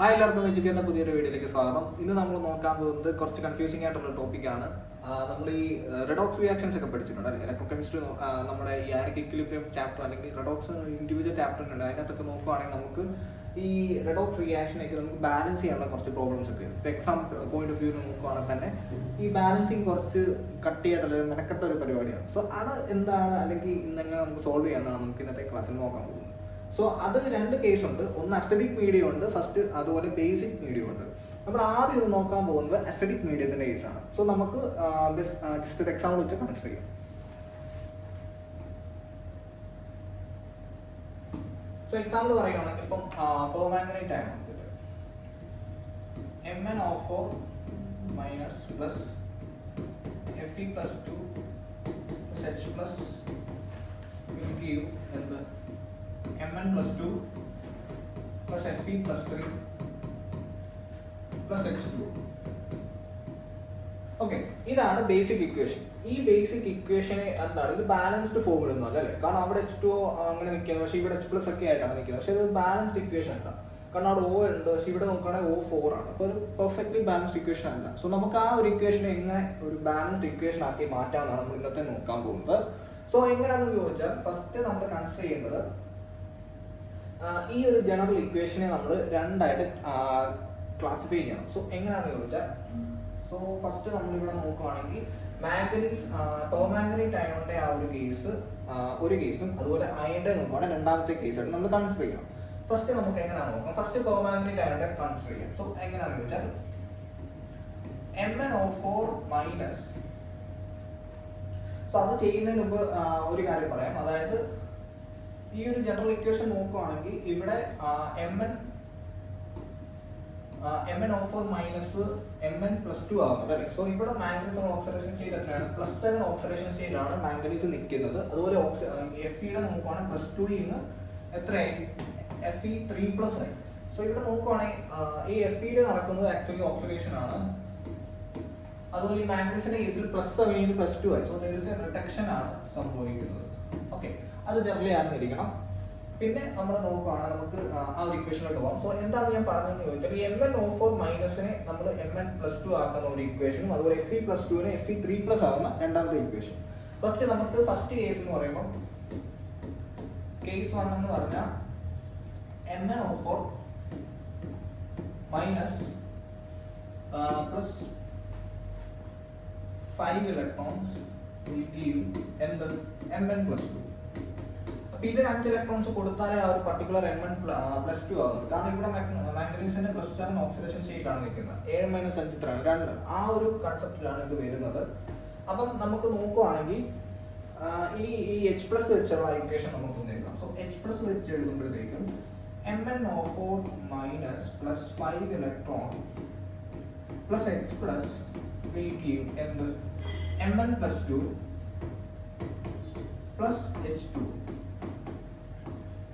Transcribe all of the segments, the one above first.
Hi എല്ലാവർക്കും എഡ്യൂക്കേറ്ററിന്റെ പുതിയൊരു വീഡിയോയിലേക്ക് സ്വാഗതം. ഇന്ന് നമ്മൾ നോക്കാൻ പോകുന്നത് കുറച്ച് കൺഫ്യൂസിംഗ് ആയിട്ടുള്ള ടോപ്പിക്കാണ്. നമ്മൾ ഈ റെഡോക്സ് റിയാക്ഷൻസ് ഒക്കെ പഠിച്ചിട്ടുണ്ട് അല്ലേ? ഇലക്ട്രോകെമിസ്ട്രി നമ്മുടെ ഈ അയോണിക് ഇക്വിലിബ്രിയം ചാപ്റ്റർ അല്ലെങ്കിൽ റെഡോക്സ് ഇൻഡിവിജ്വൽ ചാപ്റ്റർ ഉണ്ട്. അതിനകത്തൊക്കെ നോക്കുകയാണെങ്കിൽ നമുക്ക് ഈ റെഡോക്സ് റിയാക്ഷനൊക്കെ നമുക്ക് ബാലൻസ് ചെയ്യാനുള്ള കുറച്ച് പ്രോബ്ലംസ് ഒക്കെ ഉണ്ട്. ഇപ്പോൾ എക്സാം പോയിന്റ് ഓഫ് വ്യൂ നോക്കുകയാണെങ്കിൽ തന്നെ ഈ ബാലൻസിങ് കുറച്ച് കട്ടിയായിട്ടുള്ള മെനക്കെട്ട ഒരു പരിപാടിയാണ്. സോ അത് എന്താണ് അല്ലെങ്കിൽ ഇന്നെങ്ങനെ നമുക്ക് സോൾവ് ചെയ്യാമെന്നാണ് നമുക്ക് ഇന്നത്തെ ക്ലാസ്സിൽ നോക്കാൻ പോകുന്നത്. സോ അത് രണ്ട് കേസ് ഉണ്ട്. ഒന്ന് അസിഡിക് മീഡിയം ഉണ്ട് ഫസ്റ്റ്, അതുപോലെ ബേസിക് മീഡിയം ഉണ്ട്. നമ്മൾ ആദ്യം ഇത് നോക്കാൻ പോകുന്നത് അസിഡിക് മീഡിയത്തിന്റെ കേസാണ്. സോ നമുക്ക് ജസ്റ്റ് ഒരു എക്സാമ്പിൾ വെച്ച് കൺസിഡർ ചെയ്യാം. സോ എക്സാമ്പിൾ പറയുകയാണെങ്കിൽ ഇപ്പം പെർമാംഗനേറ്റ് ആണ് MnO4 minus plus Fe+2 H plus will give എന്ത് Mn+2 plus Fe+3 plus H2. Okay, ഇതാണ് ബേസിക് ഇക്വേഷൻ. ഈ ബേസിക് ഇക്വേഷനെ എന്താണ്, ഇത് ബാലൻസ്ഡ് ഫോം ഇടുന്നത് അല്ലേ? കാരണം അവിടെ H2O അങ്ങനെ നിൽക്കുന്നത്, പക്ഷേ ഇവിടെ H+ ഒക്കെ ആയിട്ടാണ് നിൽക്കുന്നത്. പക്ഷേ ഇത് ബാലൻസ്ഡ് ഇക്വേഷൻ അല്ല. കാരണം അവിടെ O ഉണ്ട്, പക്ഷേ ഇവിടെ നോക്കുകയാണെങ്കിൽ O4 ആണ്. അപ്പോൾ ഒരു പെർഫെക്റ്റ്ലി ബാലൻസ്ഡ് ഇക്വേഷൻ അല്ല. സോ നമുക്ക് ആ ഒരു ഇക്വേഷനെ എങ്ങനെ ഒരു ബാലൻസ്ഡ് ഇക്വേഷൻ ആക്കി മാറ്റാമെന്നാണ് നമ്മൾ ഇന്നത്തെ നോക്കാൻ പോകുന്നത്. സോ എങ്ങനെയാണെന്ന് ചോദിച്ചാൽ ഫസ്റ്റ് നമ്മൾ കൺസിഡർ ചെയ്യേണ്ടത് ഈ ഒരു ജനറൽ ഇക്വേഷനെ നമ്മൾ രണ്ടായിട്ട് ക്ലാസിഫൈ ചെയ്യണം. സോ എങ്ങനെയാണെന്ന് ചോദിച്ചാൽ സോ ഫസ്റ്റ് നമ്മളിവിടെ നോക്കുകയാണെങ്കിൽ മാംഗനീസ് പെർമാംഗനേറ്റ് അയോണിന്റെ ആ ഒരു കേസ് ഒരു കേസും അതുപോലെ അയണിന്റെ നോക്കുകയാണെങ്കിൽ രണ്ടാമത്തെ കേസായിട്ട് നമ്മൾ കൺസിഡർ ചെയ്യണം. ഫസ്റ്റ് നമുക്ക് എങ്ങനെയാണെന്ന് നോക്കാം. ഫസ്റ്റ് പെർമാംഗനേറ്റ് അയോണിന്റെ കൺസിഡർ ചെയ്യാം. സോ എങ്ങനെയാണെന്ന് ചോദിച്ചാൽ MnO4 മൈനസ്. സോ അത് ചെയ്യുന്നതിന് മുമ്പ് ഒരു കാര്യം പറയാം. അതായത് ഈ ഒരു ജനറൽ ഇക്വേഷൻ നോക്കുകയാണെങ്കിൽ ഇവിടെ MnO4 മൈനസ് Mn+2 ആകുന്നുണ്ട് അല്ലേ? സോ ഇവിടെ മാംഗനീസ് ഓക്സിഡേഷൻ സ്റ്റേറ്റ് എത്രയാണ്? +7 ഓക്സിഡേഷൻ സ്റ്റേറ്റിലാണ് മാംഗനീസ് നിൽക്കുന്നത്. അതുപോലെ Fe നോക്കുകയാണെങ്കിൽ +2 ന്ന് എത്രയായി? Fe3+ ആയി. സോ ഇവിടെ നോക്കുകയാണെങ്കിൽ ഈ Fe നടക്കുന്നത് ആക്ച്വലി ഓക്സിഡേഷൻ ആണ്. അതുപോലെ ഈ മാംഗനീസിന്റെ കേസിൽ +7 +2 ആയി. So there is a reduction ആണ് സംഭവിക്കുന്നത്. ഓക്കെ, അത് ജനറലി അറിഞ്ഞിരിക്കണം. പിന്നെ നമ്മൾ നോക്കുകയാണെങ്കിൽ നമുക്ക് ആ ഒരു ഇക്വേഷനിലോട്ട് പോകാം. സോ എന്താണ് ഞാൻ പറഞ്ഞതെന്ന് ചോദിച്ചാൽ ഈ MnO4 മൈനസിനെ നമ്മൾ Mn+2 ആക്കുന്ന ഒരു ഇക്വേഷനും അതുപോലെ Fe+2നെ Fe3+ ആകുന്ന രണ്ടാമത്തെ ഇക്വേഷൻ. ഫസ്റ്റ് നമുക്ക് ഫസ്റ്റ് കേസ് എന്ന് പറയുമ്പോൾ കേസ് 1 എന്ന് പറഞ്ഞാൽ MnO4 minus plus 5 electrons will give Mn+2. അപ്പൊ ഇതിന് 5 ഇലക്ട്രോൺസ് കൊടുത്താലേ ആ ഒരു പർട്ടിക്കുലർ Mn+2 ആകുന്നത്. കാരണം ഇവിടെ മാംഗനീസിന്റെ +7 ഓക്സിഡേഷൻ സ്റ്റേറ്റ് ആണ് നിൽക്കുന്നത്. 7 - 5 എത്രയാണ്? 2. ആ ഒരു കൺസെപ്റ്റിലാണ് ഇത് വരുന്നത്. അപ്പം നമുക്ക് നോക്കുവാണെങ്കിൽ ഇനി ഈ H+ വെച്ചുള്ള ഇക്വേഷൻ നമുക്ക് എഴുതാം. സോ H+ വെച്ച് എഴുതുമ്പോഴത്തേക്കും MnO4 minus plus 5 electron plus H+ will give എന്ത് Mn+2 പ്ലസ് H2.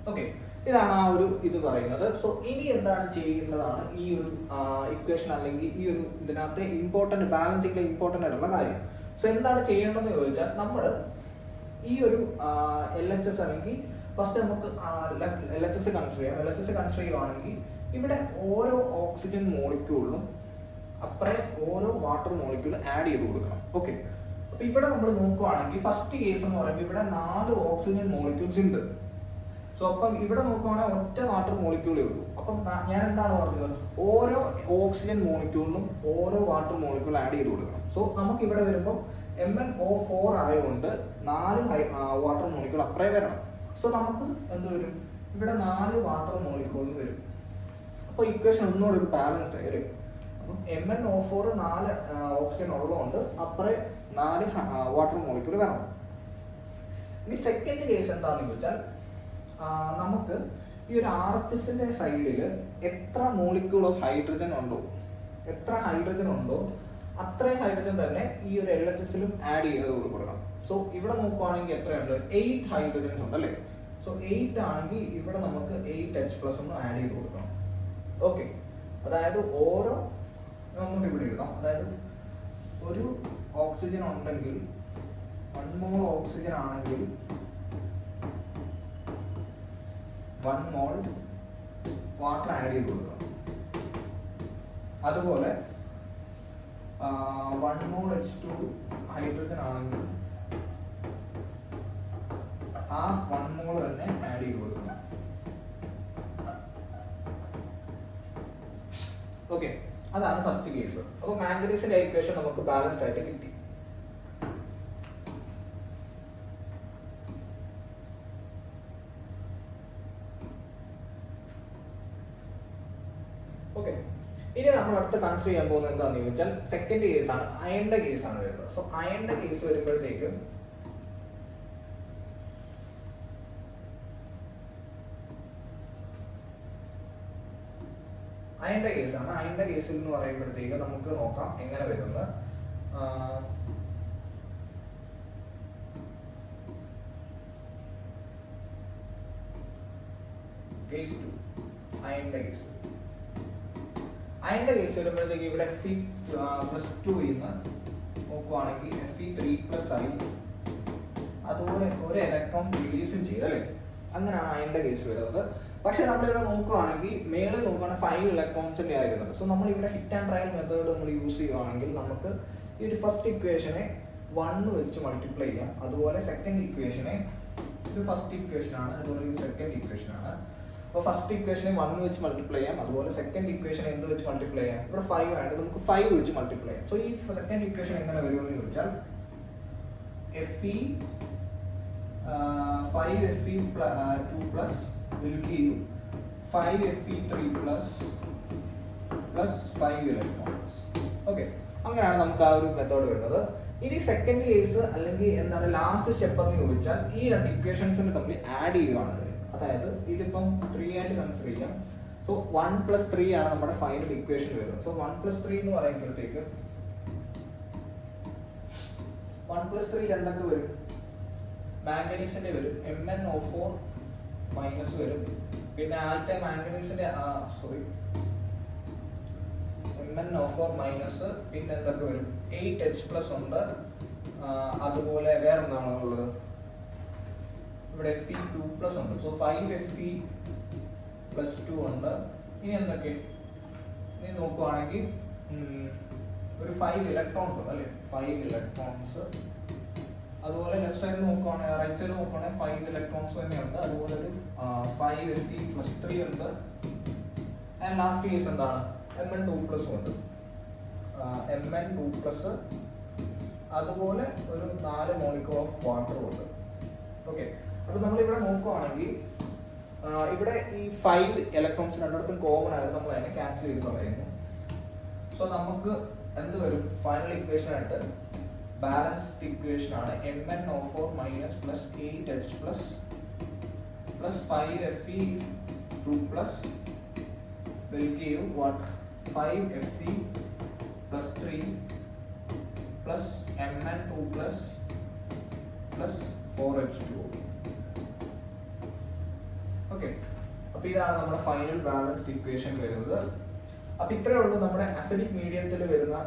ഓക്കെ, ഇതാണ് ആ ഒരു ഇത് പറയുന്നത്. സോ ഇനി എന്താണ് ചെയ്യേണ്ടതാണ് ഈ ഒരു ഇക്വേഷൻ അല്ലെങ്കിൽ ഈ ഒരു ഇതിനകത്ത് ഇമ്പോർട്ടന്റ് ബാലൻസിംഗിലെ ഇമ്പോർട്ടൻ്റ് ആയിട്ടുള്ള കാര്യം. സോ എന്താണ് ചെയ്യേണ്ടതെന്ന് ചോദിച്ചാൽ നമ്മൾ ഈ ഒരു LHS അല്ലെങ്കിൽ ഫസ്റ്റ് നമുക്ക് LHS കൺസിഡർ ചെയ്യാം. LHS കൺസിഡർ ചെയ്യുവാണെങ്കിൽ ഇവിടെ ഓരോ ഓക്സിജൻ മോളിക്യൂളിലും അപ്പുറേ ഓരോ വാട്ടർ മോളിക്യൂൾ ആഡ് ചെയ്ത് കൊടുക്കണം. ഓക്കെ, അപ്പൊ ഇവിടെ നമ്മൾ നോക്കുവാണെങ്കിൽ ഫസ്റ്റ് കേസ് എന്ന് പറയുമ്പോൾ ഇവിടെ 4 ഓക്സിജൻ മോളിക്യൂൾസ് ഉണ്ട്. സോ അപ്പം ഇവിടെ നോക്കുവാണെങ്കിൽ ഒറ്റ വാട്ടർ മോളിക്യൂളേ ഉള്ളൂ. അപ്പം ഞാൻ എന്താണ് പറഞ്ഞത്, ഓരോ ഓക്സിജൻ മോളിക്യൂളിനും ഓരോ വാട്ടർ മോളിക്യൂൾ ആഡ് ചെയ്ത് കൊടുക്കണം. സോ നമുക്ക് ഇവിടെ വരുമ്പോൾ MnO4 ആയതുകൊണ്ട് 4 വാട്ടർ മോളിക്യൂൾ അപ്പുറേ വരണം. സോ നമുക്ക് എന്ത് വരും? ഇവിടെ 4 വാട്ടർ മോളിക്യൂൾ വരും. അപ്പോൾ ഇക്വേഷൻ ഒന്നുകൂടെ ഒരു ബാലൻസ്ഡ് ആയി വരും. MnO4 4 ഓക്സിജൻ ഉള്ളതുകൊണ്ട് അപ്പുറേ 4 വാട്ടർ മോളിക്യൂൾ വരണം. ഇനി സെക്കൻഡ് കേസ് എന്താണെന്ന് ചോദിച്ചാൽ നമുക്ക് ഈ ഒരു RHSന്റെ സൈഡിൽ എത്ര മോളിക്യൂൾ ഓഫ് ഹൈഡ്രജൻ ഉണ്ടോ, എത്ര ഹൈഡ്രജൻ ഉണ്ടോ അത്രയും ഹൈഡ്രജൻ തന്നെ ഈ ഒരു LHSലും ആഡ് ചെയ്ത് കൊടുക്കണം. സോ ഇവിടെ നോക്കുവാണെങ്കിൽ എത്രയുണ്ട്? 8 ഹൈഡ്രജൻസ് ഉണ്ട് അല്ലേ? സോ 8 ആണെങ്കിൽ ഇവിടെ നമുക്ക് 8H+ ഒന്ന് ആഡ് ചെയ്ത് കൊടുക്കണം. ഓക്കെ, അതായത് ഓരോ നമുക്ക് ഇവിടെ എഴുതാം. അതായത് ഒരു ഓക്സിജൻ ഉണ്ടെങ്കിൽ 1 മോൾ ഓക്സിജൻ ആണെങ്കിൽ 1 മോൾ വാട്ടർ ആഡ് ചെയ്ത് കൊടുക്കണം. അതുപോലെ 1 mole H2 ഹൈഡ്രജൻ ആണെങ്കിൽ ആ 1 mole തന്നെ ആഡ് ചെയ്ത് കൊടുക്കണം. ഓക്കെ, അതാണ് ഫസ്റ്റ് കേസ്. അപ്പോൾ മാംഗനീസിന്റെ ഇക്വേഷൻ നമുക്ക് ബാലൻസ്ഡ് ആയിട്ട് കിട്ടി. ഓക്കെ, ഇനി നമ്മൾ അടുത്ത് കൺസിഡർ ചെയ്യാൻ പോകുന്നത് എന്താണെന്ന് ചോദിച്ചാൽ സെക്കൻഡ് കേസ് ആണ്, അയണിന്റെ കേസ് ആണ് വരുന്നത്. സോ അയണിന്റെ കേസ് വരുമ്പോഴത്തേക്കും അയണിന്റെ കേസാണ്. അയണിന്റെ കേസിൽ എന്ന് പറയുമ്പോഴത്തേക്ക് നമുക്ക് നോക്കാം എങ്ങനെ വരുന്നത്. കേസ് 2 അയണിന്റെ കേസ്. അയണിന്റെ കേസ് വരുമ്പോഴത്തേക്ക് ഇവിടെ Fe+2 ഇന്ന് നോക്കുവാണെങ്കിൽ Fe3+ ആയി, അതുപോലെ ഒരു ഇലക്ട്രോൺ റിലീസും ചെയ്ത് അല്ലേ, അങ്ങനെയാണ് അയണിന്റെ കേസ് വരുന്നത്. പക്ഷെ നമ്മളിവിടെ നോക്കുകയാണെങ്കിൽ മേളിൽ നോക്കുകയാണെങ്കിൽ 5 ഇലക്ട്രോൺസിന്റെ ആയിരുന്നത്. സോ നമ്മൾ ഇവിടെ ഹിറ്റ് ആൻഡ് ട്രയൽ മെത്തേഡ് നമ്മൾ യൂസ് ചെയ്യുകയാണെങ്കിൽ നമുക്ക് ഈ ഒരു ഫസ്റ്റ് ഇക്വേഷനെ 1 വെച്ച് മൾട്ടിപ്ലൈ ചെയ്യാം. അതുപോലെ സെക്കൻഡ് ഇക്വേഷനെ, ഇത് ഫസ്റ്റ് ഇക്വേഷൻ ആണ്, അതുപോലെ ഇത് സെക്കൻഡ് ഇക്വേഷൻ ആണ്. അപ്പോൾ ഫസ്റ്റ് ഇക്വേഷനെ 1 വെച്ച് മൾട്ടിപ്ലൈ ചെയ്യാം, അതുപോലെ സെക്കൻഡ് ഇക്വേഷൻ എന്ത് വെച്ച് മൾട്ടിപ്ലൈ ചെയ്യാം, ഇവിടെ 5 ആണ്, നമുക്ക് 5 വെച്ച് മൾട്ടിപ്ലൈ ചെയ്യാം. സോ ഈ സെക്കൻഡ് ഇക്വേഷൻ എങ്ങനെ വരുമെന്ന് ചോദിച്ചാൽ Fe 5Fe2+ will give you 5Fe3+ plus 5 electrons. Okay, അങ്ങനെയാണ് നമുക്ക് ആ ഒരു മെത്തേഡ് വരുന്നത്. ഇനി സെക്കൻഡ് കേസ് അല്ലെങ്കിൽ എന്താണ് ലാസ്റ്റ് സ്റ്റെപ്പ് എന്ന് ചോദിച്ചാൽ ഈ രണ്ട് ഇക്വേഷൻസിന് തമ്മിൽ ആഡ് ചെയ്യുകയാണ്. അതായത് ഇതിപ്പം 3 ആയിട്ട് കൺസിഡർ ചെയ്യാം. സോ 1 + 3 ആണ് നമ്മുടെ ഫൈനൽ ഇക്വേഷൻ വരുന്നത്. സോ 1 + 3 എന്ന് പറയുമ്പോഴത്തേക്ക് 1 + 3 എന്തൊക്കെ വരും? മാംഗനീസിന്റെ വരും, MnO4- വരും. പിന്നെ ആദ്യത്തെ മാംഗനീസിന്റെ MnO4-, പിന്നെ എന്തൊക്കെ വരും? 8H+ ഉണ്ട്. അതുപോലെ വേറെ എന്താണ് ഉള്ളത്? ഇവിടെ Fe2+ ഉണ്ട്. സോ 5Fe+2 ഉണ്ട്. ഇനി എന്തൊക്കെ? ഇനി നോക്കുവാണെങ്കിൽ ഒരു 5 ഇലക്ട്രോൺസ് ഉണ്ട് അല്ലേ, 5 ഇലക്ട്രോൺസ്. അതുപോലെ ലെഫ്റ്റ് സൈഡ് നോക്കുവാണെങ്കിൽ, റൈറ്റ് സൈഡ് നോക്കുവാണെങ്കിൽ 5 ഇലക്ട്രോൺസ് തന്നെയുണ്ട്. അതുപോലെ ഒരു 5Fe+3 ഉണ്ട്. ആൻഡ് ലാസ്റ്റ് കേസ് എന്താണ്? Mn2+ ഉണ്ട്. Mn2+, അതുപോലെ ഒരു 4 മോളിക്യൂൾ ഓഫ് വാട്ടറും ഉണ്ട്. ഓക്കെ, അപ്പോൾ നമ്മളിവിടെ നോക്കുവാണെങ്കിൽ ഇവിടെ ഈ 5 ഇലക്ട്രോൺസ് രണ്ടിടത്തും കോമൺ ആയിട്ട് നമ്മൾ അതിനെ ക്യാൻസൽ ചെയ്ത് കളയുന്നു. സോ നമുക്ക് എന്ത് വരും? ഫൈനൽ ഇക്വേഷൻ ആയിട്ട് ബാലൻസ്ഡ് ഇക്വേഷൻ ആണ് MnO4- plus 8H+ plus 5Fe2+ will give what? 5Fe+3 plus Mn2+ plus 4H2O. Okay, അപ്പോൾ ഇതാണ് നമ്മുടെ ഫൈനൽ ബാലൻസ്ഡ് ഇക്വേഷൻ വരുന്നത്. അപ്പോൾ ഇത്രയേ ഉള്ളൂ നമ്മുടെ അസിഡിക് മീഡിയത്തിൽ വരുന്ന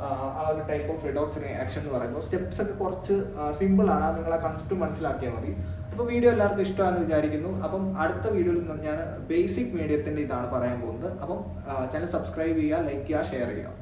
ആ ഒരു ടൈപ്പ് ഓഫ് റിഡോക്സ് റിയാക്ഷൻ എന്ന് പറയുമ്പോൾ. സ്റ്റെപ്സ് ഒക്കെ കുറച്ച് സിമ്പിൾ ആണ്, നിങ്ങളെ കൺസെപ്റ്റ് മനസ്സിലാക്കിയാൽ മതി. അപ്പോൾ വീഡിയോ എല്ലാവർക്കും ഇഷ്ടമാണെന്ന് വിചാരിക്കുന്നു. അപ്പം അടുത്ത വീഡിയോയിൽ ഞാൻ ബേസിക് മീഡിയത്തിൻ്റെ ഇതാണ് പറയാൻ പോകുന്നത്. അപ്പം ചാനൽ സബ്സ്ക്രൈബ് ചെയ്യുക, ലൈക്ക് ചെയ്യുക, ഷെയർ ചെയ്യുക.